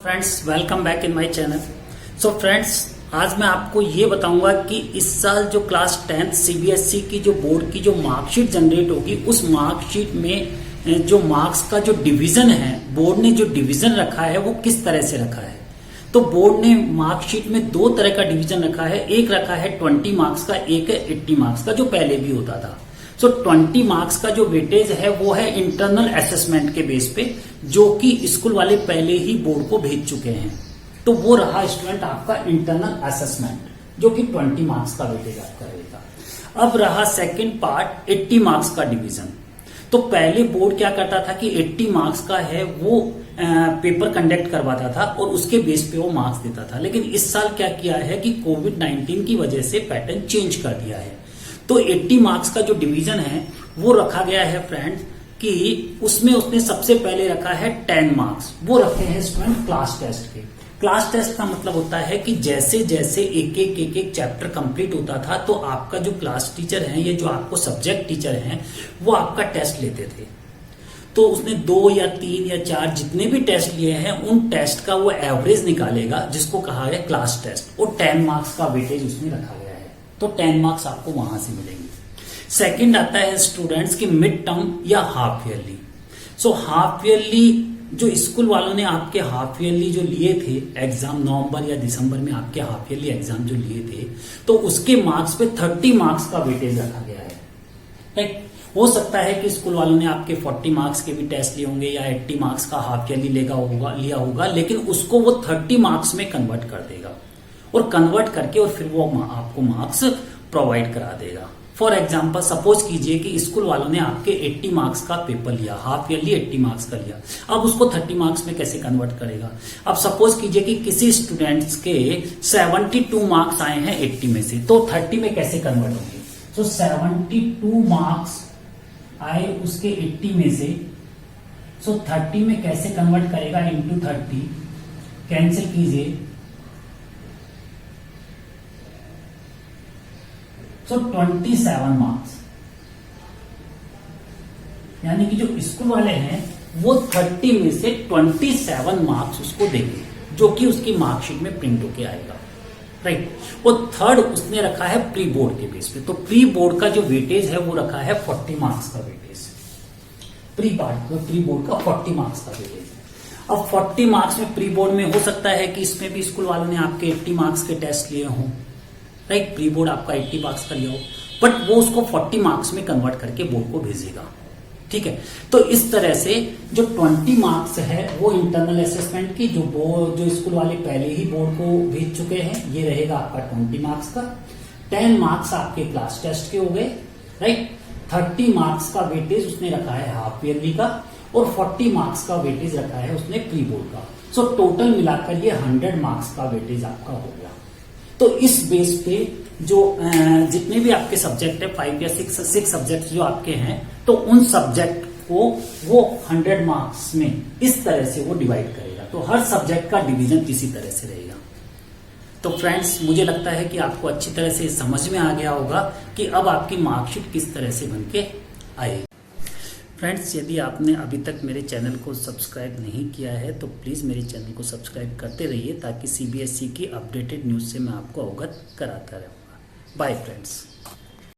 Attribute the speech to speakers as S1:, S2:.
S1: Friends welcome back in my channel. So friends आज मैं आपको ये बताऊंगा कि इस साल जो क्लास 10th सीबीएसई की जो बोर्ड की जो मार्कशीट जनरेट होगी उस मार्कशीट में जो मार्क्स का जो डिवीजन है, बोर्ड ने जो डिवीजन रखा है वो किस तरह से रखा है। तो बोर्ड ने मार्कशीट में दो तरह का डिवीजन रखा है, एक रखा है 20 मार्क्स का, एक है 80 मार्क्स का जो पहले भी होता था। सो 20 मार्क्स का जो वेटेज है वो है इंटरनल असेसमेंट के बेस पे, जो कि स्कूल वाले पहले ही बोर्ड को भेज चुके हैं। तो वो रहा स्टूडेंट आपका इंटरनल असेसमेंट जो कि 20 मार्क्स का वेटेज आपका रहेगा। अब रहा सेकंड पार्ट 80 मार्क्स का डिवीजन। तो पहले बोर्ड क्या करता था कि 80 मार्क्स का है वो पेपर कंडक्ट करवाता था और उसके बेस पे वो मार्क्स देता था। लेकिन इस साल क्या किया है कि कोविड-19 की वजह से पैटर्न चेंज कर दिया है। तो 80 मार्क्स का जो डिवीजन है वो रखा गया है फ्रेंड कि उसमें उसने सबसे पहले रखा है 10 मार्क्स, वो रखे हैं स्टूडेंट क्लास टेस्ट के। क्लास टेस्ट का मतलब होता है कि जैसे जैसे एक एक चैप्टर कंप्लीट होता था तो आपका जो क्लास टीचर है, ये जो आपको सब्जेक्ट टीचर हैं, वो आपका टेस्ट लेते थे। तो उसने 2 या 3 या 4 जितने भी टेस्ट लिए हैं उन टेस्ट का वो एवरेज निकालेगा, जिसको कहा गया क्लास टेस्ट, और 10 मार्क्स का वेटेज उसमें रखा गया है। तो 10 मार्क्स आपको वहां से मिलेंगे। सेकंड आता है स्टूडेंट्स की मिड टर्म या half yearly. So half yearly जो स्कूल वालों ने आपके हाफ ईयरली जो लिए थे एग्जाम, नवंबर या दिसंबर में आपके हाफ ईयरली एग्जाम जो लिए थे, तो उसके मार्क्स पे 30 मार्क्स का वेटेज रखा गया है। राइट, हो सकता है कि स्कूल वालों ने आपके 40 मार्क्स के भी टेस्ट लिए होंगे या 80 मार्क्स का हाफ ईयरली लिया होगा, लेकिन उसको वो 30 मार्क्स में कन्वर्ट कर देगा और कन्वर्ट करके और फिर वो आपको मार्क्स प्रोवाइड करा देगा। फॉर एग्जाम्पल सपोज कीजिए कि स्कूल वालों ने आपके 80 मार्क्स का पेपर लिया, हाफ ईयरली 80 मार्क्स का लिया, अब उसको 30 मार्क्स में कैसे कन्वर्ट करेगा। अब सपोज कीजिए कि किसी स्टूडेंट्स के 72 मार्क्स आए हैं 80 में से, तो 30 में कैसे कन्वर्ट होंगे। तो 72 मार्क्स आए उसके 80 में से, सो 30 में कैसे कन्वर्ट करेगा, इंटू 30, कैंसिल कीजिए, सो 27 मार्क्स। यानी कि जो स्कूल वाले हैं वो 30 में से 27 मार्क्स उसको देंगे, जो कि उसकी मार्कशीट में प्रिंट होके आएगा। राइट, और थर्ड उसने रखा है प्री बोर्ड के बेस पे। तो प्री बोर्ड का जो वेटेज है वो रखा है 40 मार्क्स का वेटेज। प्री बोर्ड का 40 मार्क्स का वेटेज है। अब 40 मार्क्स में प्री बोर्ड में हो सकता है कि इसमें भी स्कूल वालों ने आपके 80 मार्क्स के टेस्ट लिए हों। राइट, प्री बोर्ड आपका 80 मार्क्स का लिया हो, बट वो उसको 40 मार्क्स में कन्वर्ट करके बोर्ड को भेजेगा। ठीक है, तो इस तरह से जो 20 मार्क्स है वो इंटरनल असेसमेंट की जो स्कूल वाले पहले ही बोर्ड को भेज चुके हैं, ये रहेगा आपका 20 मार्क्स का। 10 मार्क्स आपके क्लास टेस्ट के हो गए। राइट, 30 मार्क्स का वेटेज उसने रखा है हाफ ईयरली का, और 40 मार्क्स का वेटेज रखा है उसने प्री बोर्ड का। सो टोटल मिलाकर ये 100 मार्क्स का वेटेज आपका हो गया। तो इस बेस पे जो जितने भी आपके सब्जेक्ट है, 5 या 6 सब्जेक्ट जो आपके हैं, तो उन सब्जेक्ट को वो 100 मार्क्स में इस तरह से वो डिवाइड करेगा। तो हर सब्जेक्ट का डिवीजन इसी तरह से रहेगा। तो फ्रेंड्स मुझे लगता है कि आपको अच्छी तरह से समझ में आ गया होगा कि अब आपकी मार्कशीट किस तरह से बनके आएगी। फ्रेंड्स यदि आपने अभी तक मेरे चैनल को सब्सक्राइब नहीं किया है तो प्लीज़ मेरे चैनल को सब्सक्राइब करते रहिए, ताकि सीबीएसई की अपडेटेड न्यूज़ से मैं आपको अवगत कराता रहूँगा। Bye friends.